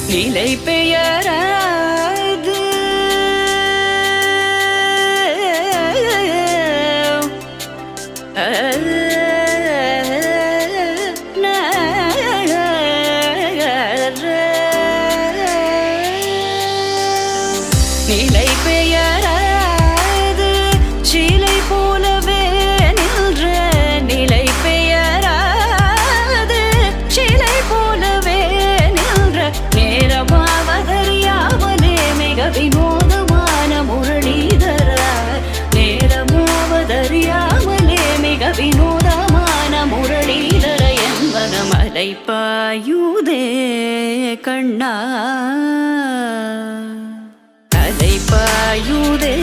நிலை பெயராது நிலை பெயராது சிலை போலவே நின்ற நிலை பெயராது சிலை போலவே நின்ற நேரமாவதறியாமலே மிக வினோதமான முரளிதர நேரமாவதறியாமலே மிக வினோதமான முரளிதர என்பன மலை பாயுதே கண்ணா பாயுதே